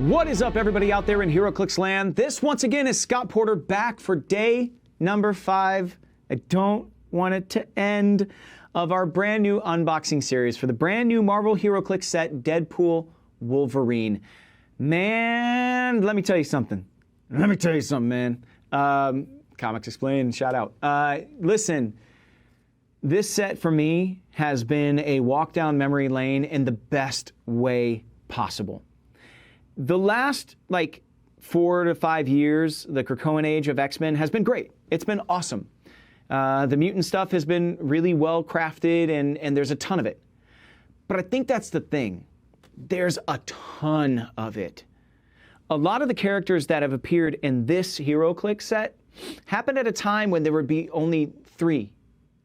What is up, everybody out there in HeroClix land? This, once again, is Scott Porter back for day number 5. I don't want it to end, of our brand new unboxing series for the brand new Marvel HeroClix set, Deadpool Wolverine. Man, let me tell you something. Man. Comics Explained, shout out. Listen, this set for me has been a walk down memory lane in the best way possible. The last, 4 to 5 years, the Krakoan age of X-Men has been great. It's been awesome. The mutant stuff has been really well crafted, and there's a ton of it. But I think that's the thing. There's a ton of it. A lot of the characters that have appeared in this HeroClix set happened at a time when there would be only 3,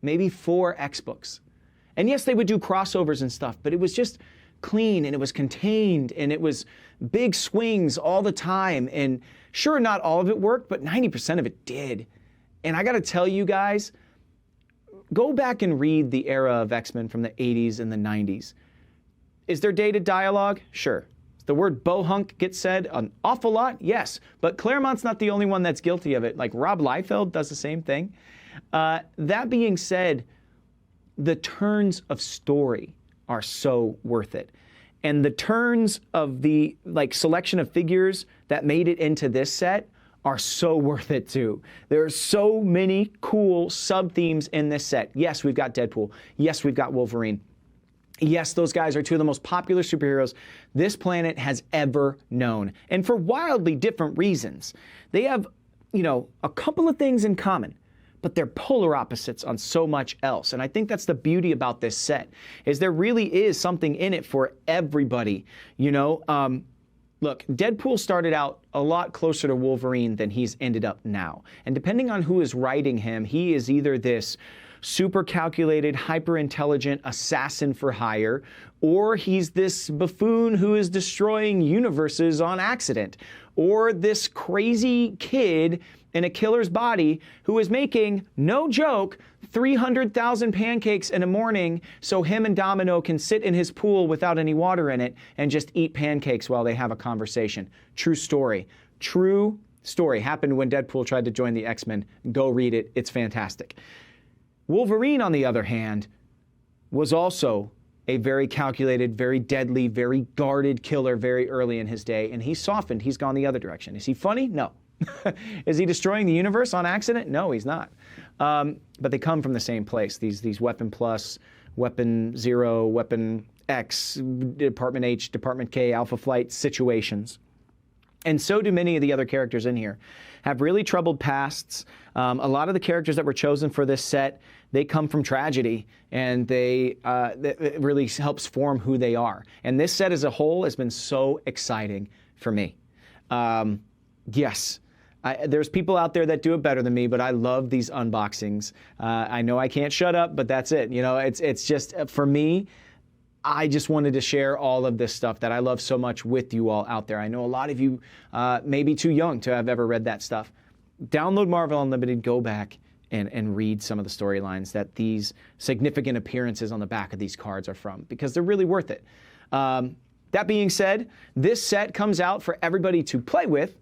maybe 4 X-books. And yes, they would do crossovers and stuff, but it was just clean, and it was contained, and it was big swings all the time. And sure, not all of it worked, but 90% of it did. And I gotta tell you guys, go back and read the era of X-Men from the 80s and the 90s. Is there dated dialogue? Sure. The word bohunk gets said an awful lot? Yes. But Claremont's not the only one that's guilty of it. Like, Rob Liefeld does the same thing. That being said, the turns of story are so worth it. And the turns of the selection of figures that made it into this set are so worth it too. There are so many cool sub-themes in this set. Yes, we've got Deadpool. Yes, we've got Wolverine. Yes, those guys are 2 of the most popular superheroes this planet has ever known. And for wildly different reasons. They have, a couple of things in common, but they're polar opposites on so much else. And I think that's the beauty about this set, is there really is something in it for everybody. Look, Deadpool started out a lot closer to Wolverine than he's ended up now. And depending on who is writing him, he is either this super calculated, hyper intelligent assassin for hire, or he's this buffoon who is destroying universes on accident, or this crazy kid in a killer's body who is making, no joke, 300,000 pancakes in a morning so him and Domino can sit in his pool without any water in it and just eat pancakes while they have a conversation. True story. True story. Happened when Deadpool tried to join the X-Men. Go read it. It's fantastic. Wolverine, on the other hand, was also a very calculated, very deadly, very guarded killer very early in his day, and he's softened. He's gone the other direction. Is he funny? No. Is he destroying the universe on accident? No, he's not. But they come from the same place. These Weapon Plus, Weapon Zero, Weapon X, Department H, Department K, Alpha Flight situations. And so do many of the other characters in here. Have really troubled pasts. A lot of the characters that were chosen for this set, they come from tragedy, and it really helps form who they are. And this set as a whole has been so exciting for me. Yes. There's people out there that do it better than me, but I love these unboxings. I know I can't shut up, but that's it. It's just, for me, I just wanted to share all of this stuff that I love so much with you all out there. I know a lot of you may be too young to have ever read that stuff. Download Marvel Unlimited, go back and read some of the storylines that these significant appearances on the back of these cards are from, because they're really worth it. That being said, this set comes out for everybody to play with,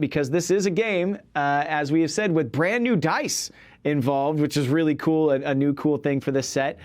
because this is a game, as we have said, with brand new dice involved, which is really cool, a new cool thing for this set.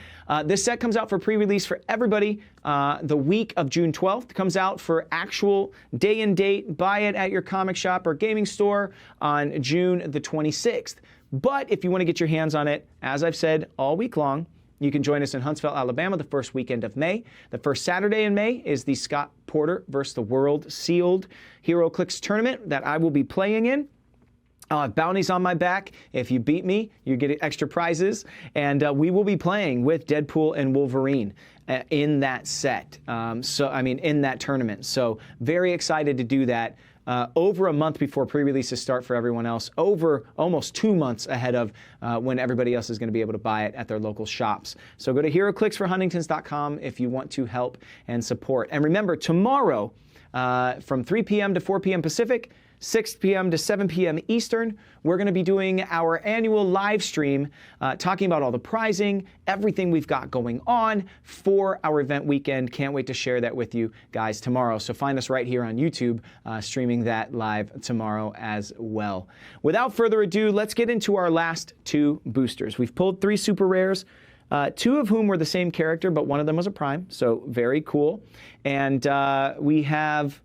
This set comes out for pre-release for everybody the week of June 12th. Comes out for actual day and date. Buy it at your comic shop or gaming store on June the 26th. But if you want to get your hands on it, as I've said all week long, you can join us in Huntsville, Alabama, the first weekend of May. The first Saturday in May is the Scott Porter vs. the World sealed HeroClix tournament that I will be playing in. I'll have bounties on my back. If you beat me, you get extra prizes. And we will be playing with Deadpool and Wolverine in that set. In that tournament. So very excited to do that. Over a month before pre-releases start for everyone else, over almost 2 months ahead of when everybody else is going to be able to buy it at their local shops. So go to HeroClixforHuntingtons.com if you want to help and support. And remember, tomorrow from 3 p.m. to 4 p.m. Pacific, 6 p.m. to 7 p.m. Eastern. We're going to be doing our annual live stream talking about all the prizing, everything we've got going on for our event weekend. Can't wait to share that with you guys tomorrow. So find us right here on YouTube, streaming that live tomorrow as well. Without further ado, let's get into our last 2 boosters. We've pulled 3 super rares. 2 of whom were the same character, but one of them was a prime, so very cool. And we have,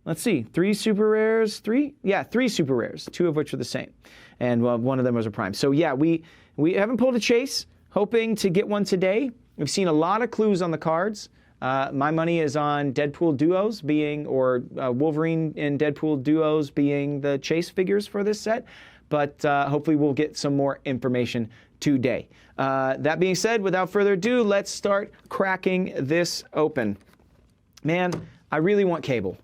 let's see, 3 super rares, 3? Yeah, 3 super rares, 2 of which were the same. And one of them was a prime. So yeah, we haven't pulled a chase, hoping to get one today. We've seen a lot of clues on the cards. My money is on Deadpool duos being, or Wolverine and Deadpool duos being the chase figures for this set. But hopefully we'll get some more information today. That being said, without further ado, let's start cracking this open. Man, I really want Cable.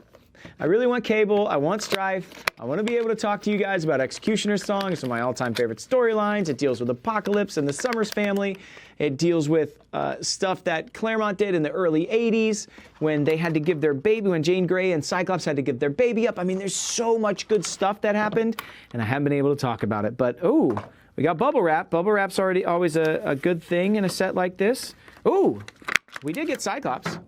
I really want Cable. I want Strife. I want to be able to talk to you guys about Executioner's Song. It's one of my all-time favorite storylines. It deals with Apocalypse and the Summers family. It deals with stuff that Claremont did in the early 80s when they had to give their baby, when Jane Grey and Cyclops had to give their baby up. I mean, there's so much good stuff that happened, and I haven't been able to talk about it. But, ooh, we got Bubble Wrap. Bubble Wrap's always a good thing in a set like this. Ooh, we did get Cyclops.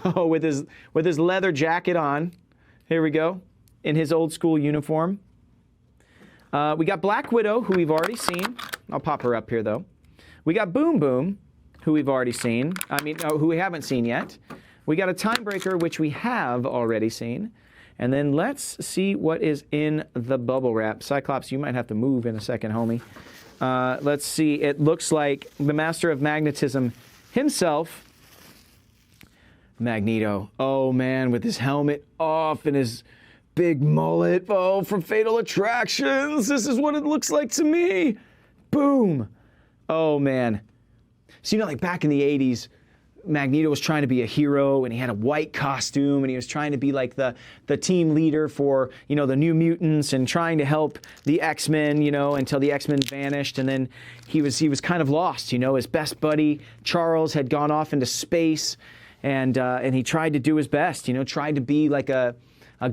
Oh, with his leather jacket on. Here we go, in his old school uniform. We got Black Widow, who we've already seen. I'll pop her up here, though. We got Boom Boom, who we've already seen. Who we haven't seen yet. We got a Timebreaker, which we have already seen. And then let's see what is in the bubble wrap. Cyclops, you might have to move in a second, homie. Let's see. It looks like the Master of Magnetism himself, Magneto. Oh, man, with his helmet off and his big mullet. Oh, from Fatal Attractions. This is what it looks like to me. Boom. Oh, man. So, like back in the 80s, Magneto was trying to be a hero, and he had a white costume, and he was trying to be like the team leader for, the New Mutants and trying to help the X-Men, until the X-Men vanished. And then he was kind of lost, his best buddy, Charles, had gone off into space. And he tried to do his best, tried to be like a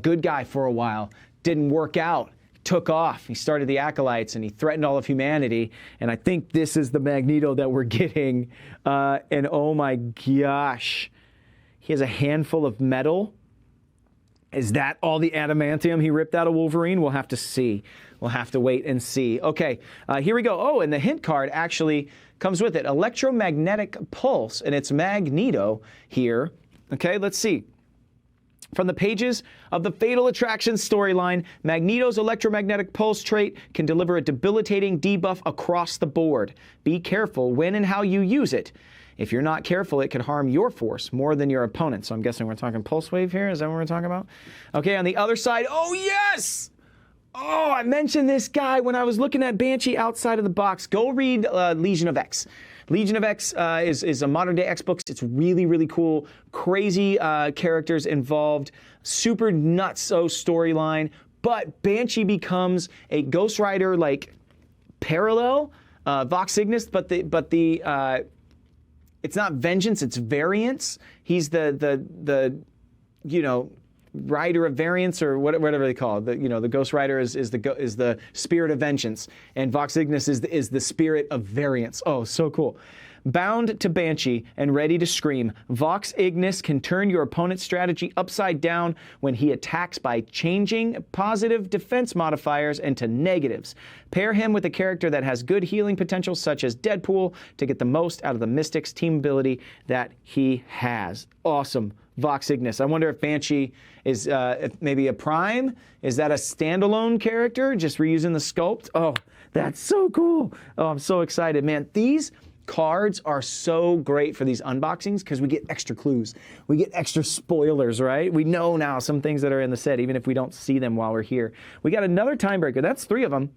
good guy for a while. Didn't work out. Took off. He started the Acolytes, and he threatened all of humanity. And I think this is the Magneto that we're getting. And oh my gosh. He has a handful of metal. Is that all the adamantium he ripped out of Wolverine? We'll have to see. We'll have to wait and see. Okay, here we go. Oh, and the hint card actually comes with it. Electromagnetic Pulse, and it's Magneto here. Okay, let's see. From the pages of the Fatal Attraction storyline, Magneto's electromagnetic pulse trait can deliver a debilitating debuff across the board. Be careful when and how you use it. If you're not careful, it could harm your force more than your opponent. So I'm guessing we're talking Pulse Wave here. Is that what we're talking about? Okay, on the other side, oh yes! Oh, I mentioned this guy when I was looking at Banshee outside of the box. Go read Legion of X. Legion of X is a modern-day X-book. It's really, really cool. Crazy characters involved. Super nutso storyline. But Banshee becomes a Ghost Rider-like parallel. Vox Ignis, but it's not vengeance, it's variance. He's the rider of variance, or whatever they call it. The Ghost Rider is the spirit of vengeance, and Vox Ignis is the spirit of variance. Oh, so cool. Bound to Banshee and ready to scream, Vox Ignis can turn your opponent's strategy upside down when he attacks by changing positive defense modifiers into negatives. Pair him with a character that has good healing potential, such as Deadpool, to get the most out of the Mystic's team ability that he has. Awesome. Vox Ignis. I wonder if Banshee is maybe a prime. Is that a standalone character, just reusing the sculpt? Oh, that's so cool. Oh, I'm so excited, man. These cards are so great for these unboxings because we get extra clues. We get extra spoilers, right? We know now some things that are in the set, even if we don't see them while we're here. We got another Timebreaker. That's 3 of them.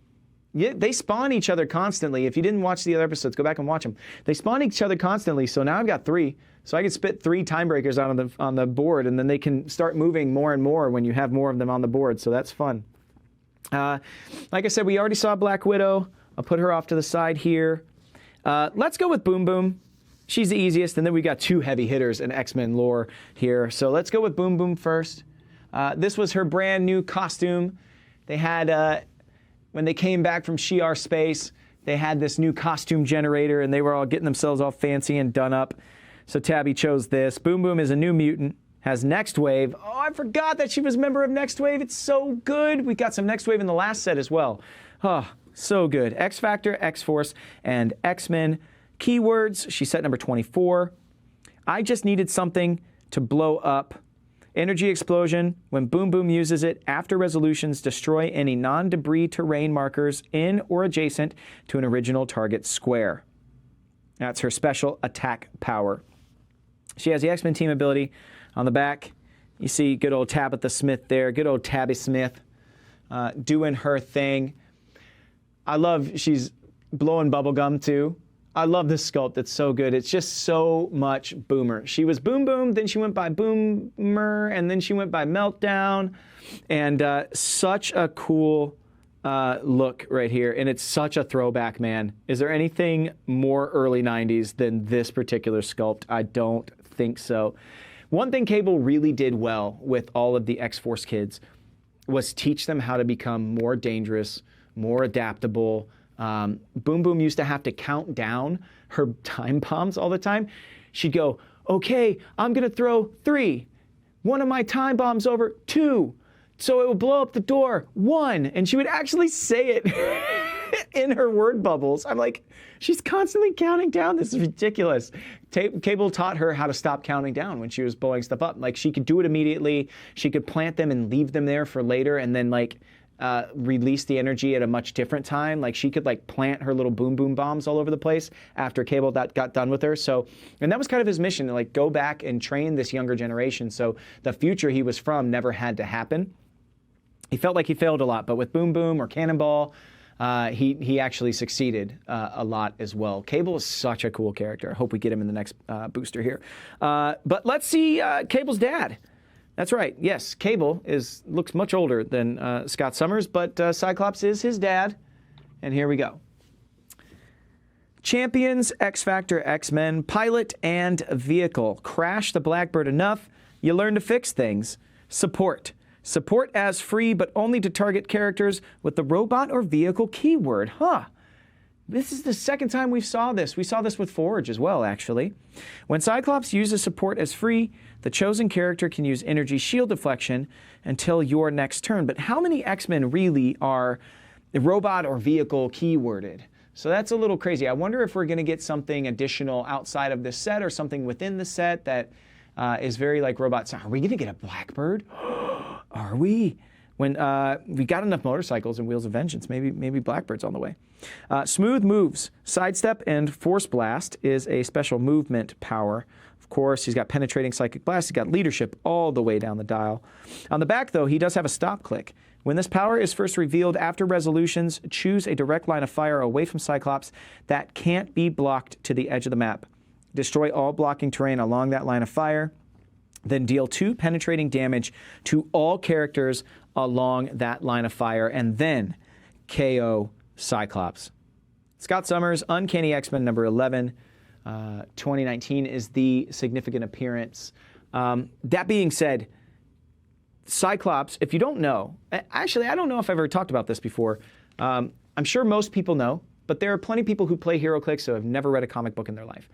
Yeah, they spawn each other constantly. If you didn't watch the other episodes, go back and watch them. They spawn each other constantly, so now I've got 3. So I can spit 3 Timebreakers out on the board, and then they can start moving more and more when you have more of them on the board, so that's fun. Like I said, we already saw Black Widow. I'll put her off to the side here. Let's go with Boom Boom. She's the easiest, and then we got 2 heavy hitters in X-Men lore here. So let's go with Boom Boom first. This was her brand new costume. They had, when they came back from Shi'ar space, they had this new costume generator, and they were all getting themselves all fancy and done up. So Tabby chose this. Boom Boom is a new mutant, has Next Wave. Oh, I forgot that she was a member of Next Wave. It's so good. We got some Next Wave in the last set as well. Oh, so good. X Factor, X Force, and X-Men. Keywords, she's set number 24. I just needed something to blow up. Energy explosion. When Boom Boom uses it, after resolutions, destroy any non-debris terrain markers in or adjacent to an original target square. That's her special attack power. She has the X-Men team ability on the back. You see good old Tabitha Smith there. Good old Tabby Smith doing her thing. I love she's blowing bubblegum too. I love this sculpt. It's so good. It's just so much Boomer. She was Boom Boom, then she went by Boomer, and then she went by Meltdown. And such a cool look right here. And it's such a throwback, man. Is there anything more early 90s than this particular sculpt? I don't think so. One thing Cable really did well with all of the X-Force kids was teach them how to become more dangerous, more adaptable. Boom Boom used to have to count down her time bombs all the time. She'd go, okay, I'm going to throw 3. One of my time bombs over, 2. So it would blow up the door, 1. And she would actually say it in her word bubbles. I'm like, she's constantly counting down. This is ridiculous. Cable taught her how to stop counting down when she was blowing stuff up. Like, she could do it immediately. She could plant them and leave them there for later, and then, like, release the energy at a much different time. Like, she could like plant her little boom boom bombs all over the place after Cable got done with her. So, and that was kind of his mission, to like go back and train this younger generation. So the future he was from never had to happen. He felt like he failed a lot, but with Boom Boom or Cannonball, he actually succeeded a lot as well. Cable is such a cool character. I hope we get him in the next booster here. But let's see Cable's dad. That's right. Yes, Cable looks much older than Scott Summers, but Cyclops is his dad. And here we go. Champions, X Factor, X-Men, pilot, and vehicle. Crash the Blackbird enough, you learn to fix things. Support. Support as free, but only to target characters with the robot or vehicle keyword. Huh. This is the second time we saw this. We saw this with Forge as well, actually. When Cyclops uses support as free, the chosen character can use energy shield deflection until your next turn. But how many X-Men really are robot or vehicle keyworded? So that's a little crazy. I wonder if we're going to get something additional outside of this set or something within the set that is very like robots. Are we going to get a Blackbird? Are we? When we got enough motorcycles and Wheels of Vengeance, maybe Blackbird's on the way. Smooth moves. Sidestep and Force Blast is a special movement power. Of course, he's got Penetrating Psychic Blast. He's got Leadership all the way down the dial. On the back, though, he does have a stop click. When this power is first revealed after resolutions, choose a direct line of fire away from Cyclops that can't be blocked to the edge of the map. Destroy all blocking terrain along that line of fire. Then deal 2 penetrating damage to all characters along that line of fire, and then KO Cyclops. Scott Summers, Uncanny X-Men number 11. 2019 is the significant appearance. That being said, Cyclops, if you don't know, actually, I don't know if I've ever talked about this before. I'm sure most people know, but there are plenty of people who play HeroClix who have never read a comic book in their life.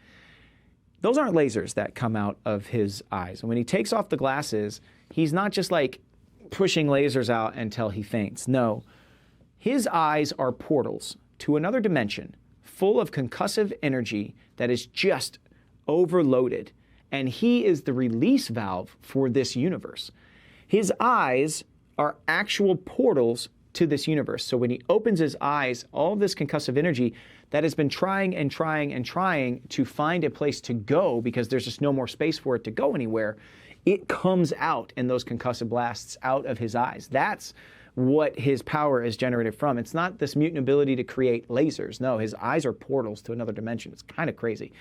Those aren't lasers that come out of his eyes. And when he takes off the glasses, he's not just like pushing lasers out until he faints. No, his eyes are portals to another dimension full of concussive energy that is just overloaded. And he is the release valve for this universe. His eyes are actual portals to this universe. So when he opens his eyes, all of this concussive energy that has been trying and trying and trying to find a place to go because there's just no more space for it to go anywhere, it comes out in those concussive blasts out of his eyes. That's what his power is generated from. It's not this mutant ability to create lasers. No, his eyes are portals to another dimension. It's kind of crazy.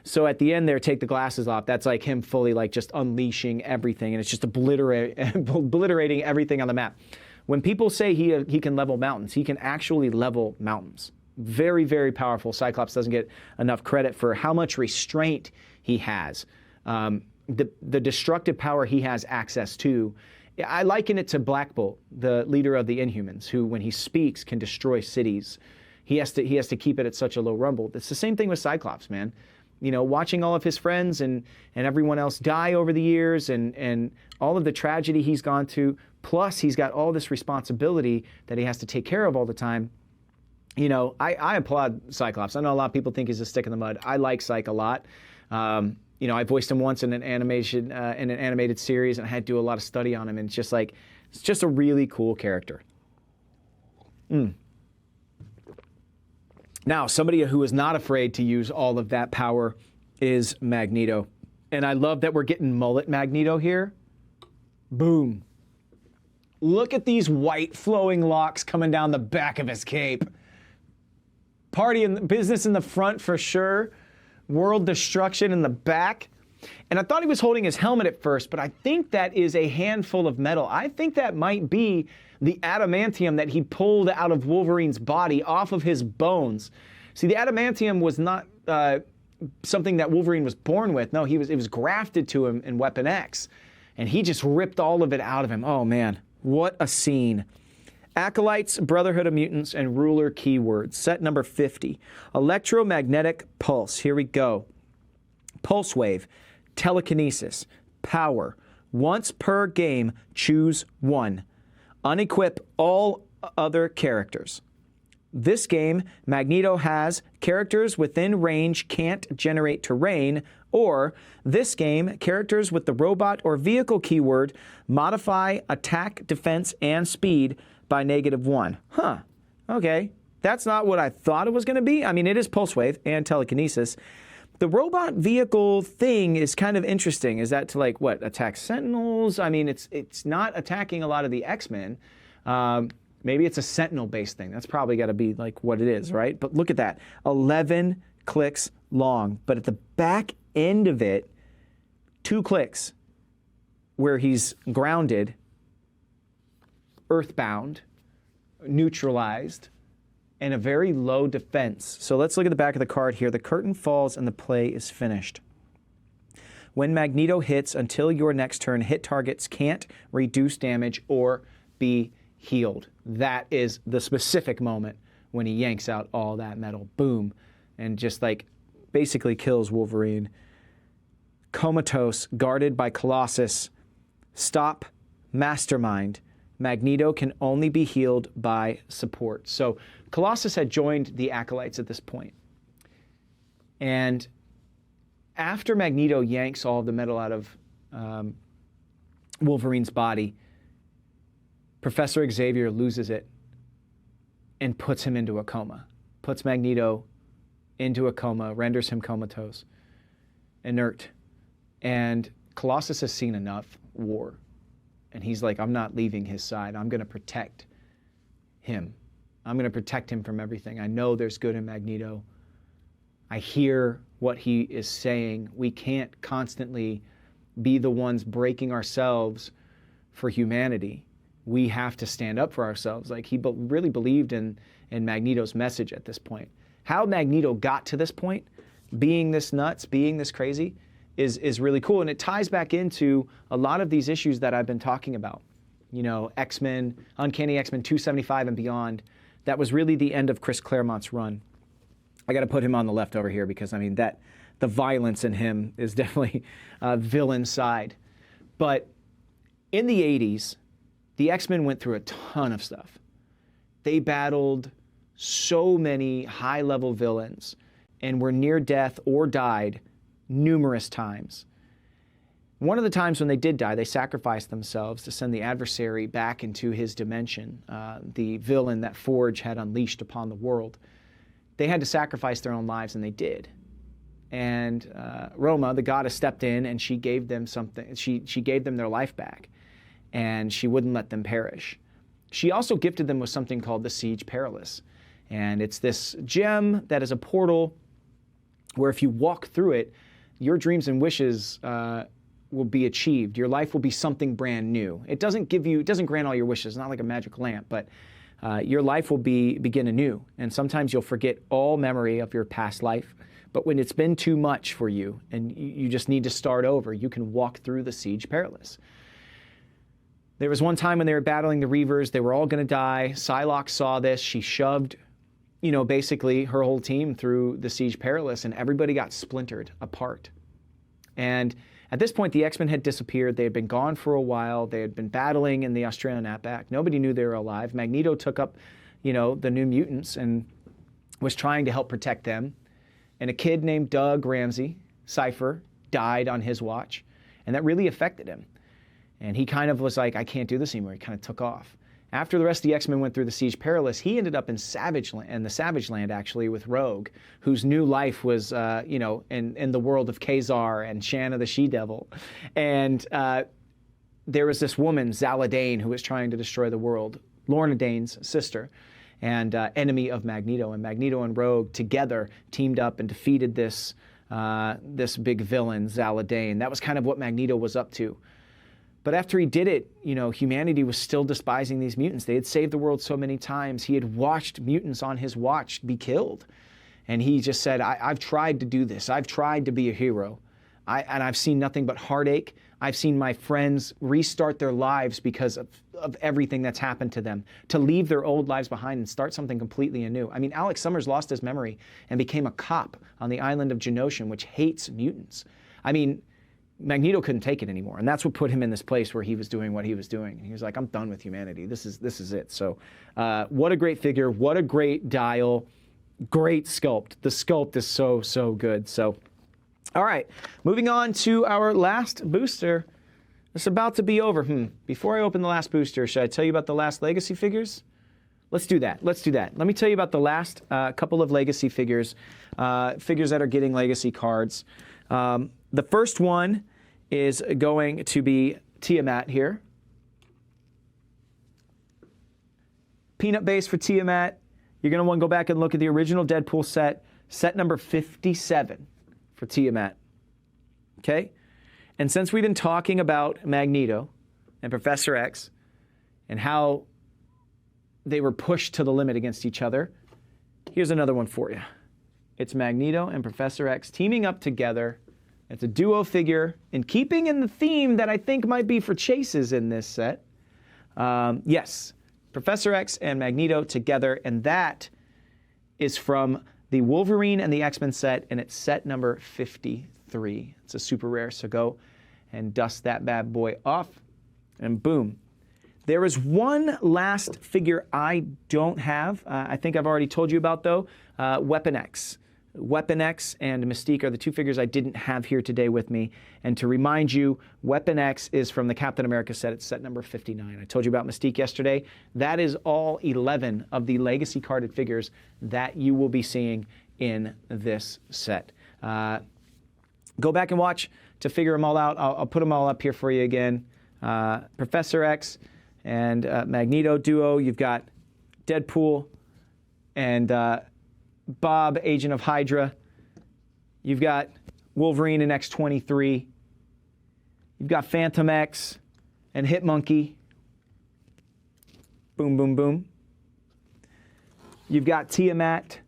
So at the end there, take the glasses off. That's like him fully like just unleashing everything, and it's just obliterating everything on the map. When people say he can level mountains, he can actually level mountains. Very, very powerful. Cyclops doesn't get enough credit for how much restraint he has. The destructive power he has access to, I liken it to Black Bolt, the leader of the Inhumans, who, when he speaks, can destroy cities. He has to keep it at such a low rumble. It's the same thing with Cyclops, man. You know, watching all of his friends and everyone else die over the years, and all of the tragedy he's gone to, plus he's got all this responsibility that he has to take care of all the time. You know, I applaud Cyclops. I know a lot of people think he's a stick in the mud. I like Cyc a lot. You know, I voiced him once in an animated series, and I had to do a lot of study on him, and it's just a really cool character. Now, somebody who is not afraid to use all of that power is Magneto. And I love that we're getting mullet Magneto here. Boom. Look at these white flowing locks coming down the back of his cape. Party and business in the front for sure. World destruction in the back. And I thought he was holding his helmet at first, but I think that is a handful of metal. I think that might be the adamantium that he pulled out of Wolverine's body off of his bones. See, the adamantium was not something that Wolverine was born with. No, it was grafted to him in Weapon X. And he just ripped all of it out of him. Oh, man, what a scene. Acolytes, Brotherhood of Mutants, and Ruler keywords. Set number 50. Electromagnetic pulse. Here we go. Pulse wave. Telekinesis. Power. Once per game, choose one. Unequip all other characters. This game, Magneto has characters within range can't generate terrain, or this game, characters with the robot or vehicle keyword modify attack, defense, and speed by -1. Huh. Okay. That's not what I thought it was going to be. I mean, it is pulse wave and telekinesis. The robot vehicle thing is kind of interesting. Is that to, like, what, attack Sentinels? I mean, it's not attacking a lot of the X-Men. Maybe it's a Sentinel-based thing. That's probably got to be, like, what it is, right? But look at that. 11 clicks long. But at the back end of it, 2 clicks where he's grounded, earthbound, neutralized, and a very low defense. So let's look at the back of the card here. The curtain falls and the play is finished. When Magneto hits, until your next turn, hit targets can't reduce damage or be healed. That is the specific moment when he yanks out all that metal. Boom. And just, like, basically kills Wolverine. Comatose, guarded by Colossus. Stop, mastermind. Magneto can only be healed by support. So Colossus had joined the Acolytes at this point. And after Magneto yanks all of the metal out of Wolverine's body, Professor Xavier loses it and puts him into a coma. Puts Magneto into a coma, renders him comatose, inert. And Colossus has seen enough war. And he's like, I'm not leaving his side. I'm going to protect him. I'm going to protect him from everything. I know there's good in Magneto. I hear what he is saying. We can't constantly be the ones breaking ourselves for humanity. We have to stand up for ourselves. Like, he really believed in Magneto's message at this point. How Magneto got to this point, being this nuts, being this crazy, is really cool. And it ties back into a lot of these issues that I've been talking about. You know, X-Men, Uncanny X-Men 275 and beyond. That was really the end of Chris Claremont's run. I got to put him on the left over here because, I mean, the violence in him is definitely villain side. But in the 80s, the X-Men went through a ton of stuff. They battled so many high-level villains and were near death or died numerous times. One of the times when they did die, they sacrificed themselves to send the adversary back into his dimension, the villain that Forge had unleashed upon the world. They had to sacrifice their own lives, and they did. And Roma, the goddess, stepped in, and she gave them something. She gave them their life back, and she wouldn't let them perish. She also gifted them with something called the Siege Perilous. And it's this gem that is a portal where if you walk through it, your dreams and wishes will be achieved. Your life will be something brand new. It doesn't grant all your wishes. It's not like a magic lamp, but your life will begin anew. And sometimes you'll forget all memory of your past life. But when it's been too much for you and you just need to start over, you can walk through the Siege Perilous. There was one time when they were battling the Reavers. They were all going to die. Cyclops saw this. She shoved, basically her whole team through the Siege Perilous, and everybody got splintered apart. And at this point, the X-Men had disappeared. They had been gone for a while. They had been battling in the Australian outback. Nobody knew they were alive. Magneto took up, the New Mutants and was trying to help protect them. And a kid named Doug Ramsey, Cypher, died on his watch. And that really affected him. And he kind of was like, I can't do this anymore. He kind of took off. After the rest of the X-Men went through the Siege Perilous, he ended up in the Savage Land, actually, with Rogue, whose new life was, in the world of Kazar and Shanna the She-Devil. And there was this woman, Zaladane, who was trying to destroy the world, Lorna Dane's sister, and enemy of Magneto. And Magneto and Rogue together teamed up and defeated this big villain, Zaladane. That was kind of what Magneto was up to. But after he did it, humanity was still despising these mutants. They had saved the world so many times. He had watched mutants on his watch be killed. And he just said, I've tried to do this. I've tried to be a hero. And I've seen nothing but heartache. I've seen my friends restart their lives because of everything that's happened to them, to leave their old lives behind and start something completely anew. I mean, Alex Summers lost his memory and became a cop on the island of Genoshan, which hates mutants. I mean, Magneto couldn't take it anymore, and that's what put him in this place where he was doing what he was doing. And he was like, I'm done with humanity. This is it. So what a great figure. What a great dial. Great sculpt. The sculpt is so good. So, all right, moving on to our last booster. It's about to be over. Before I open the last booster, should I tell you about the last Legacy figures? Let's do that. Let me tell you about the last couple of Legacy figures, figures that are getting Legacy cards. The first one is going to be Tiamat here. Peanut base for Tiamat. You're going to want to go back and look at the original Deadpool set number 57 for Tiamat. Okay? And since we've been talking about Magneto and Professor X and how they were pushed to the limit against each other, here's another one for you. It's Magneto and Professor X teaming up together. It's a duo figure, in keeping in the theme that I think might be for chases in this set. Yes, Professor X and Magneto together, and that is from the Wolverine and the X-Men set, and it's set number 53. It's a super rare, so go and dust that bad boy off, and boom. There is one last figure I don't have. I think I've already told you about, though, Weapon X. Weapon X and Mystique are the two figures I didn't have here today with me. And to remind you, Weapon X is from the Captain America set. It's set number 59. I told you about Mystique yesterday. That is all 11 of the Legacy carded figures that you will be seeing in this set. Go back and watch to figure them all out. I'll put them all up here for you again. Professor X and Magneto duo. You've got Deadpool and Bob, Agent of Hydra. You've got Wolverine and X-23. You've got Phantom X and Hitmonkey. Boom, boom, boom. You've got Tiamat,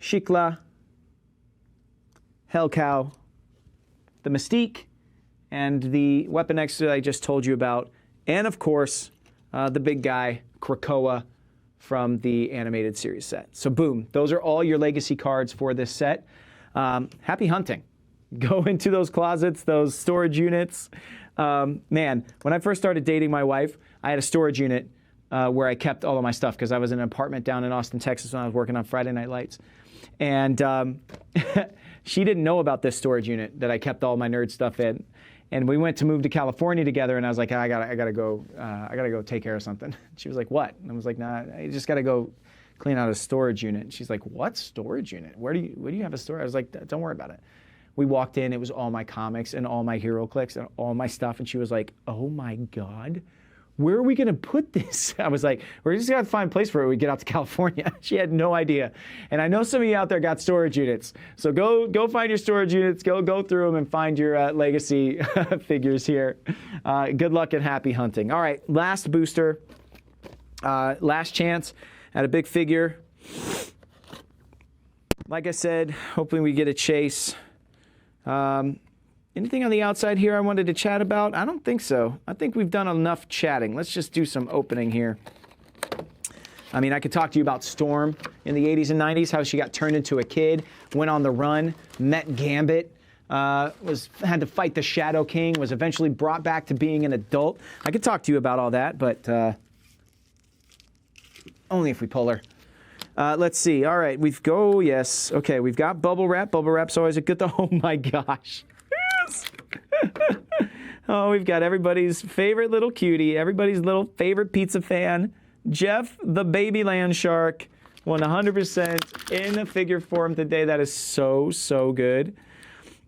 Shikla, Hellcow, the Mystique, and the Weapon X that I just told you about. And, of course, the big guy, Krakoa, from the animated series set. So boom, those are all your Legacy cards for this set. Happy hunting. Go into those closets, those storage units. Man, when I first started dating my wife, I had a storage unit where I kept all of my stuff because I was in an apartment down in Austin, Texas when I was working on Friday Night Lights. And she didn't know about this storage unit that I kept all my nerd stuff in. And we went to move to California together, and I was like, I gotta go take care of something. She was like, what? And I was like, nah, I just gotta go clean out a storage unit. And she's like, what storage unit? Where do you have a storage? I was like, don't worry about it. We walked in, it was all my comics and all my HeroClix and all my stuff, and she was like, oh my God, where are we gonna put this? I was like, we're just gonna find a place for it when we get out to California. She had no idea. And I know some of you out there got storage units. So go find your storage units, go through them and find your Legacy figures here. Good luck and happy hunting. All right, last booster, last chance at a big figure. Like I said, hopefully we get a chase. Anything on the outside here I wanted to chat about? I don't think so. I think we've done enough chatting. Let's just do some opening here. I mean, I could talk to you about Storm in the 80s and 90s, how she got turned into a kid, went on the run, met Gambit, had to fight the Shadow King, was eventually brought back to being an adult. I could talk to you about all that, but only if we pull her. Let's see. All right, yes. Okay, we've got bubble wrap. Bubble wrap's always a good thing. Oh my gosh. Yes. Oh, we've got everybody's favorite little cutie, everybody's little favorite pizza fan, Jeff the baby land shark, 100% in the figure form today. That is so, so good.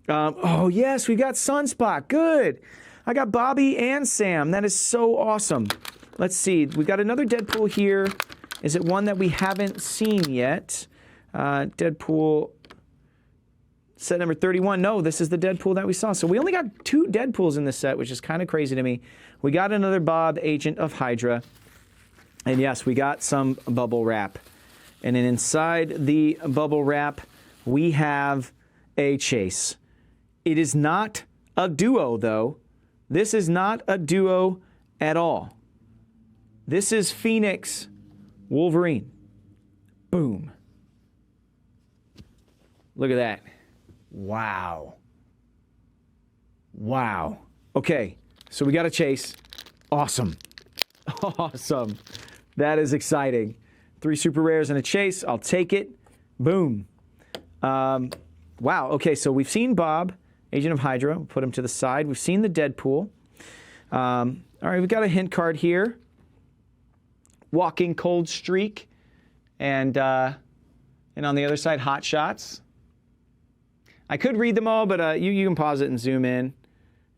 Oh, yes, we got Sunspot. Good. I got Bobby and Sam. That is so awesome. Let's see. We got another Deadpool here. Is it one that we haven't seen yet? Deadpool set number 31. No, this is the Deadpool that we saw. So we only got 2 Deadpools in this set, which is kind of crazy to me. We got another Bob, Agent of Hydra. And yes, we got some bubble wrap. And then inside the bubble wrap, we have a Chase. It is not a duo, though. This is not a duo at all. This is Phoenix Wolverine. Boom. Look at that. Wow. Wow. Okay, so we got a Chase. Awesome. Awesome. That is exciting. 3 super rares and a Chase. I'll take it. Boom. Wow. Okay, so we've seen Bob, Agent of Hydra. We'll put him to the side. We've seen the Deadpool. All right, we've got a hint card here. Walking Cold Streak. And on the other side, Hot Shots. I could read them all, but you can pause it and zoom in.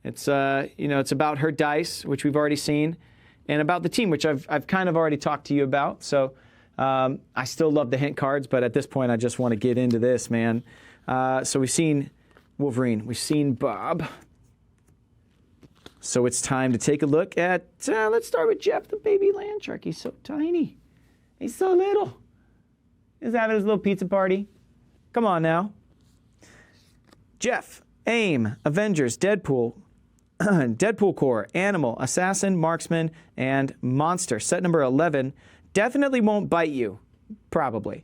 It's it's about her dice, which we've already seen, and about the team, which I've kind of already talked to you about. So I still love the hint cards, but at this point, I just want to get into this, man. So we've seen Wolverine, we've seen Bob. So it's time to take a look at. Let's start with Jeff, the baby land shark. He's so tiny. He's so little. He's having his little pizza party. Come on now. Jeff, AIM, Avengers, Deadpool, Deadpool Corps, Animal, Assassin, Marksman, and Monster. Set number 11. Definitely won't bite you. Probably.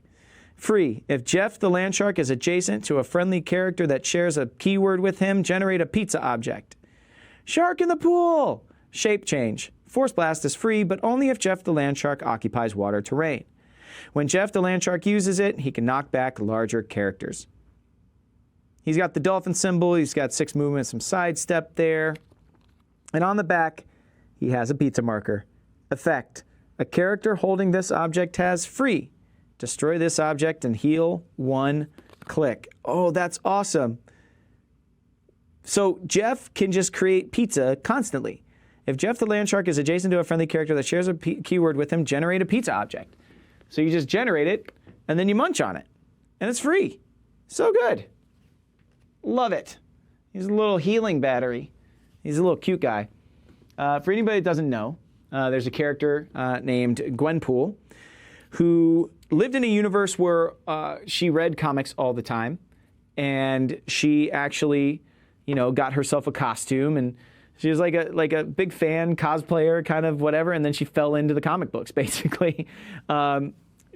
Free. If Jeff the land shark is adjacent to a friendly character that shares a keyword with him, generate a pizza object. Shark in the pool. Shape change. Force Blast is free, but only if Jeff the land shark occupies water terrain. When Jeff the land shark uses it, he can knock back larger characters. He's got the dolphin symbol. He's got 6 movements, some sidestep there. And on the back, he has a pizza marker. Effect. A character holding this object has free. Destroy this object and heal 1 click. Oh, that's awesome. So Jeff can just create pizza constantly. If Jeff the land shark is adjacent to a friendly character that shares a keyword with him, generate a pizza object. So you just generate it, and then you munch on it. And it's free. So good. Love it. He's a little healing battery. He's a little cute guy. For anybody that doesn't know, there's a character named Gwenpool who lived in a universe where she read comics all the time, and she actually, got herself a costume, and she was like a big fan, cosplayer, kind of whatever, and then she fell into the comic books, basically.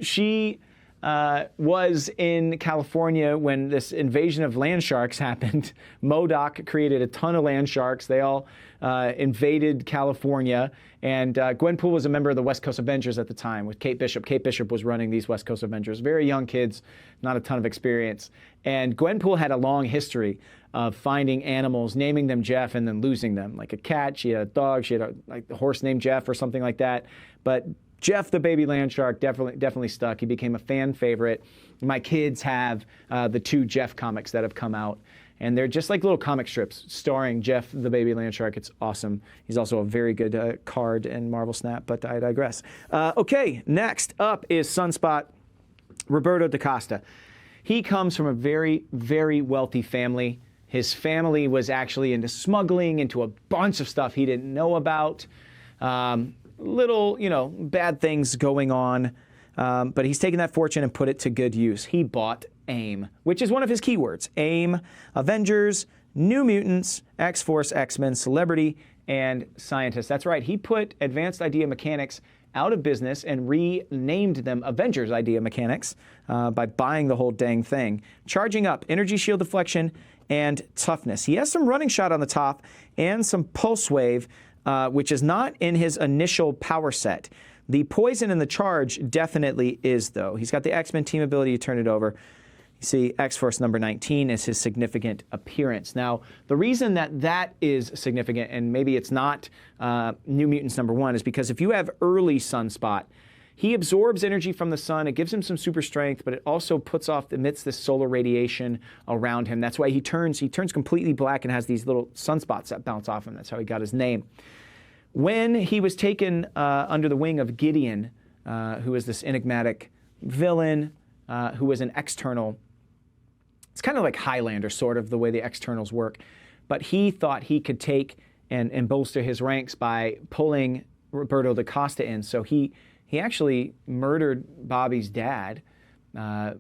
She was in California when this invasion of land sharks happened. MODOK created a ton of land sharks. They all invaded California. And Gwenpool was a member of the West Coast Avengers at the time with Kate Bishop. Kate Bishop was running these West Coast Avengers. Very young kids, not a ton of experience. And Gwenpool had a long history of finding animals, naming them Jeff, and then losing them. Like a cat, she had a dog, she had a horse named Jeff or something like that. But Jeff the baby land shark definitely stuck. He became a fan favorite. My kids have the 2 Jeff comics that have come out, and they're just like little comic strips starring Jeff the baby land shark. It's awesome. He's also a very good card in Marvel Snap, but I digress. Okay, next up is Sunspot, Roberto DaCosta. He comes from a very, very wealthy family. His family was actually into smuggling, into a bunch of stuff he didn't know about. Little, bad things going on, but he's taken that fortune and put it to good use. He bought AIM, which is one of his keywords. AIM, Avengers, New Mutants, X-Force, X-Men, Celebrity, and Scientist. That's right, he put Advanced Idea Mechanics out of business and renamed them Avengers Idea Mechanics by buying the whole dang thing. Charging up, energy shield deflection, and toughness. He has some running shot on the top and some pulse wave, which is not in his initial power set. The poison and the charge definitely is, though. He's got the X-Men team ability to turn it over. You see, X-Force number 19 is his significant appearance. Now, the reason that that is significant, and maybe it's not New Mutants number 1, is because if you have early Sunspot, he absorbs energy from the sun. It gives him some super strength, but it also emits this solar radiation around him. That's why he turns completely black and has these little sunspots that bounce off him. That's how he got his name. When he was taken under the wing of Gideon, who is this enigmatic villain, who was an external. It's kind of like Highlander, sort of, the way the externals work. But he thought he could take and bolster his ranks by pulling Roberto da Costa in. So he actually murdered Bobby's dad,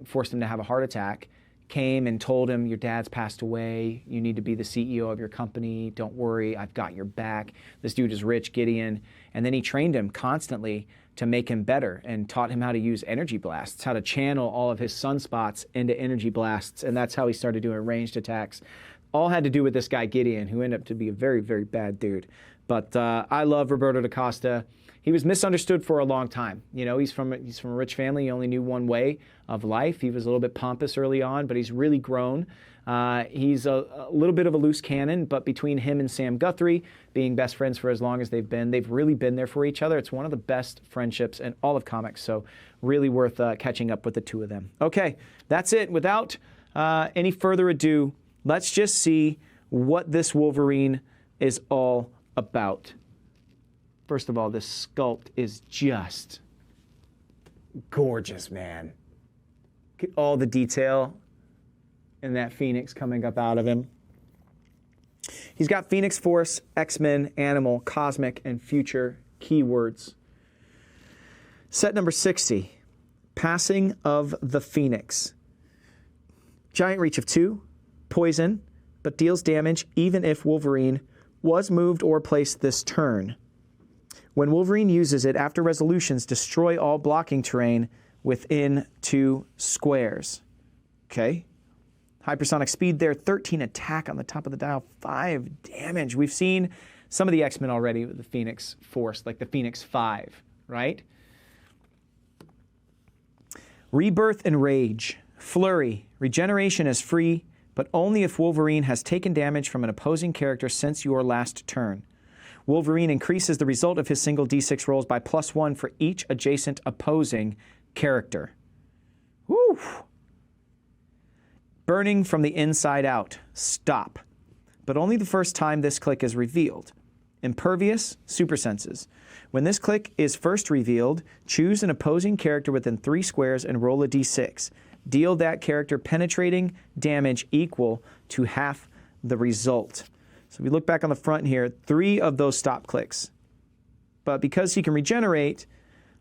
forced him to have a heart attack, came and told him, your dad's passed away, you need to be the CEO of your company, don't worry, I've got your back. This dude is rich, Gideon. And then he trained him constantly to make him better and taught him how to use energy blasts, how to channel all of his sunspots into energy blasts, and that's how he started doing ranged attacks. All had to do with this guy Gideon, who ended up to be a very, very bad dude. But I love Roberto da Costa. He was misunderstood for a long time. You know, he's from a rich family. He only knew one way of life. He was a little bit pompous early on, but he's really grown. He's a little bit of a loose cannon, but between him and Sam Guthrie, being best friends for as long as they've really been there for each other. It's one of the best friendships in all of comics, so really worth catching up with the two of them. Okay, that's it. Without any further ado, let's just see what this Wolverine is all about. First of all, this sculpt is just gorgeous, man. Get all the detail in that Phoenix coming up out of him. He's got Phoenix Force, X-Men, Animal, Cosmic, and Future keywords. Set number 60, Passing of the Phoenix. Giant reach of 2, poison, but deals damage even if Wolverine was moved or placed this turn. When Wolverine uses it after resolutions, destroy all blocking terrain within 2 squares. Okay. Hypersonic speed there, 13 attack on the top of the dial, 5 damage. We've seen some of the X-Men already with the Phoenix Force, like the Phoenix 5, right? Rebirth and Rage. Flurry. Regeneration is free, but only if Wolverine has taken damage from an opposing character since your last turn. Wolverine increases the result of his single D6 rolls by +1 for each adjacent opposing character. Woo! Burning from the inside out. Stop. But only the first time this click is revealed. Impervious, super senses. When this click is first revealed, choose an opposing character within 3 squares and roll a d6. Deal that character penetrating damage equal to half the result. So if we look back on the front here, 3 of those stop clicks. But because he can regenerate,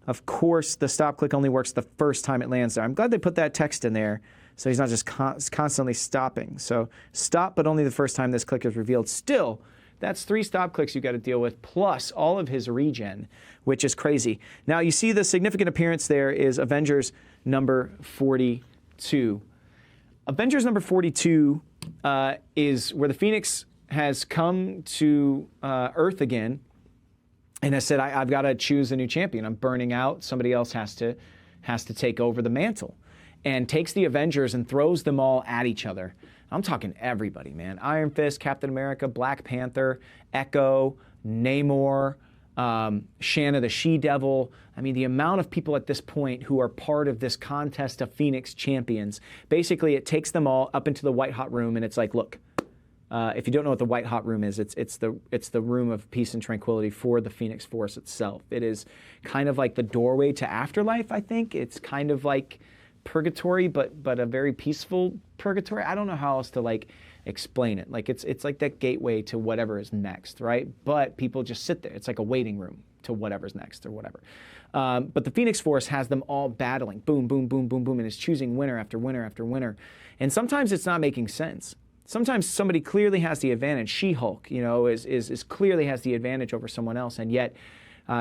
of course, the stop click only works the first time it lands there. I'm glad they put that text in there, so he's not just constantly stopping. So stop, but only the first time this click is revealed. Still, that's 3 stop clicks you got to deal with, plus all of his regen, which is crazy. Now, you see the significant appearance there is Avengers number 42. Avengers number 42 is where the Phoenix has come to Earth again and has said, I've got to choose a new champion. I'm burning out. Somebody else has to take over the mantle. And takes the Avengers and throws them all at each other. I'm talking everybody, man. Iron Fist, Captain America, Black Panther, Echo, Namor, Shanna the She-Devil. I mean, the amount of people at this point who are part of this contest of Phoenix champions. Basically, it takes them all up into the white hot room, and it's like, look, if you don't know what the white hot room is, it's the room of peace and tranquility for the Phoenix Force itself. It is kind of like the doorway to afterlife, I think. It's kind of like purgatory, but a very peaceful purgatory. I don't know how else to like explain it. Like it's like that gateway to whatever is next, right? But people just sit there. It's like a waiting room to whatever's next or whatever. But the Phoenix Force has them all battling, boom, boom, boom, boom, boom, and is choosing winner after winner after winner. And sometimes it's not making sense. sometimes somebody clearly has the advantage. She-Hulk, you know, is clearly has the advantage over someone else, and yet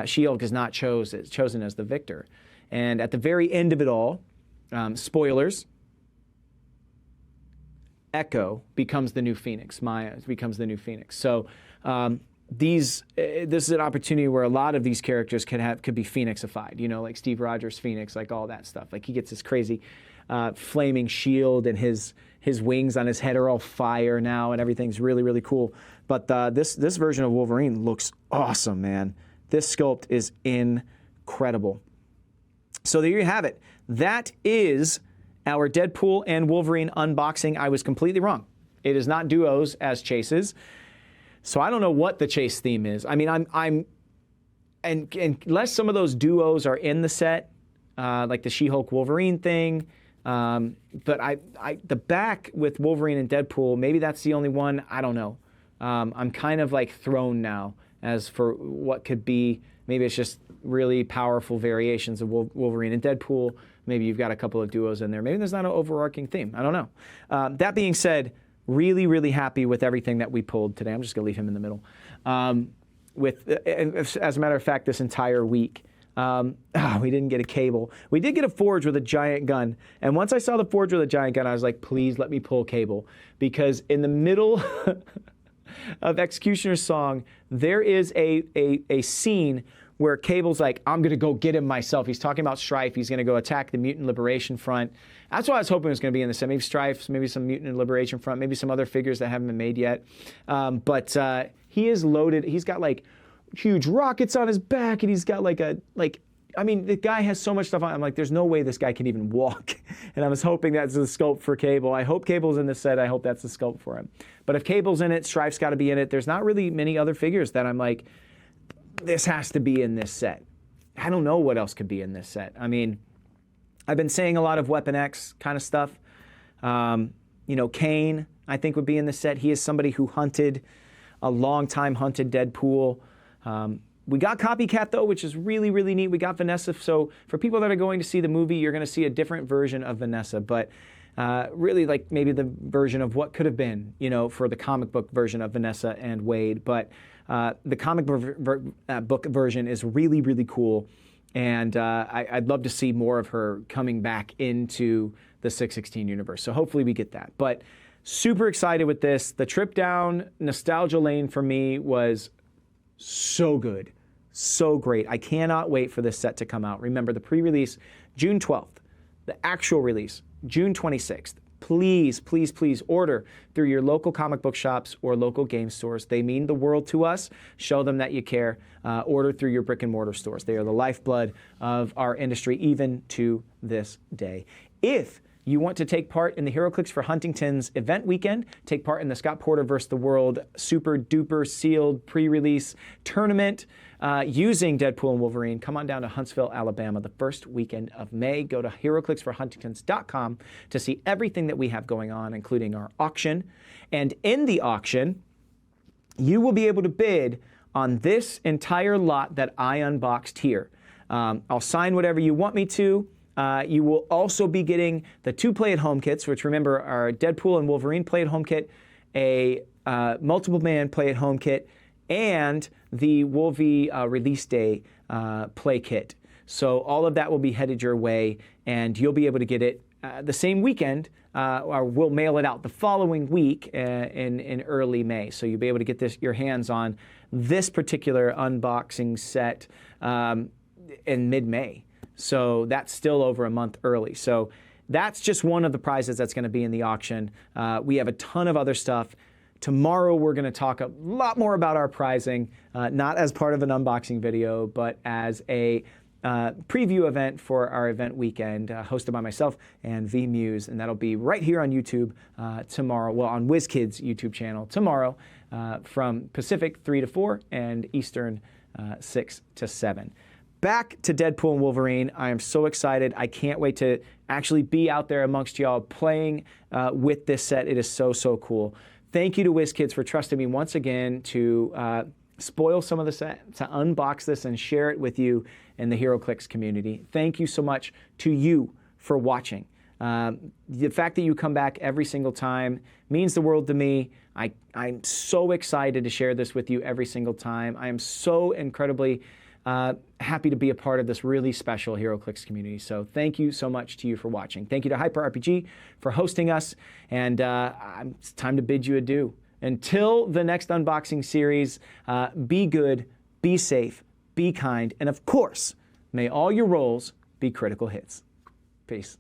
She-Hulk is not chosen as the victor. And at the very end of it all, spoilers, Echo becomes the new Phoenix. Maya becomes the new Phoenix. So this is an opportunity where a lot of these characters could be Phoenixified. You know, like Steve Rogers' Phoenix, like all that stuff. Like he gets this crazy flaming shield, and his wings on his head are all fire now, and everything's really, really cool. But this version of Wolverine looks awesome, man. This sculpt is incredible. So there you have it. That is our Deadpool and Wolverine unboxing. I was completely wrong. It is not duos as chases. So I don't know what the chase theme is. I mean, and unless some of those duos are in the set, like the She-Hulk Wolverine thing, but the back with Wolverine and Deadpool, maybe that's the only one. I don't know. I'm kind of like thrown now as for what could be. Maybe it's just really powerful variations of Wolverine and Deadpool. Maybe you've got a couple of duos in there. Maybe there's not an overarching theme. I don't know. That being said, really, really happy with everything that we pulled today. I'm just going to leave him in the middle. As a matter of fact, this entire week, we didn't get a Cable. We did get a Forge with a giant gun. And once I saw the Forge with a giant gun, I was like, please let me pull Cable. Because in the middle of Executioner's Song, there is a scene where Cable's like, I'm going to go get him myself. He's talking about Strife. He's going to go attack the Mutant Liberation Front. That's what I was hoping was going to be in the set. Maybe Strife, maybe some Mutant Liberation Front, maybe some other figures that haven't been made yet. But he is loaded. He's got like huge rockets on his back, and he's got I mean, the guy has so much stuff on. I'm like, there's no way this guy can even walk. And I was hoping that's the sculpt for Cable. I hope Cable's in the set. I hope that's the sculpt for him. But if Cable's in it, Strife's got to be in it. There's not really many other figures that I'm like, this has to be in this set. I don't know what else could be in this set. I mean, I've been saying a lot of Weapon X kind of stuff. You know, Kane, I think, would be in the set. He is somebody who hunted, a long time hunted Deadpool. We got Copycat, though, which is really, really neat. We got Vanessa. So for people that are going to see the movie, you're going to see a different version of Vanessa. But really, like, maybe the version of what could have been, you know, for the comic book version of Vanessa and Wade. But the comic book version is really, really cool. And I'd love to see more of her coming back into the 616 universe. So hopefully we get that. But super excited with this. The trip down nostalgia lane for me was so good. So great. I cannot wait for this set to come out. Remember, the pre-release, June 12th. The actual release, June 26th. Please, please, please order through your local comic book shops or local game stores. They mean the world to us. Show them that you care. Order through your brick and mortar stores. They are the lifeblood of our industry, even to this day. If you want to take part in the HeroClix for Huntington's event weekend, take part in the Scott Porter vs. the World super duper sealed pre-release tournament using Deadpool and Wolverine, come on down to Huntsville, Alabama, the first weekend of May. Go to HeroClixForHuntingtons.com to see everything that we have going on, including our auction. And in the auction, you will be able to bid on this entire lot that I unboxed here. I'll sign whatever you want me to. You will also be getting the 2 play-at-home kits, which, remember, are Deadpool and Wolverine play-at-home kit, a multiple man play-at-home kit, and the Wolvie release day play kit. So all of that will be headed your way, and you'll be able to get it the same weekend, or we'll mail it out the following week in early May. So you'll be able to get your hands on this particular unboxing set in mid-May. So that's still over a month early. So that's just one of the prizes that's going to be in the auction. We have a ton of other stuff. Tomorrow we're going to talk a lot more about our prizing, not as part of an unboxing video, but as a preview event for our event weekend, hosted by myself and V Muse, and that'll be right here on YouTube tomorrow. Well, on WizKids YouTube channel tomorrow, from Pacific 3 to 4 and Eastern 6 to 7. Back to Deadpool and Wolverine. I am so excited. I can't wait to actually be out there amongst y'all playing with this set. It is so, so cool. Thank you to WizKids for trusting me once again to spoil some of the set, to unbox this and share it with you in the HeroClix community. Thank you so much to you for watching. The fact that you come back every single time means the world to me. I'm so excited to share this with you every single time. I am so incredibly happy to be a part of this really special HeroClix community. So thank you so much to you for watching. Thank you to HyperRPG for hosting us, and it's time to bid you adieu. Until the next unboxing series, be good, be safe, be kind, and of course, may all your rolls be critical hits. Peace.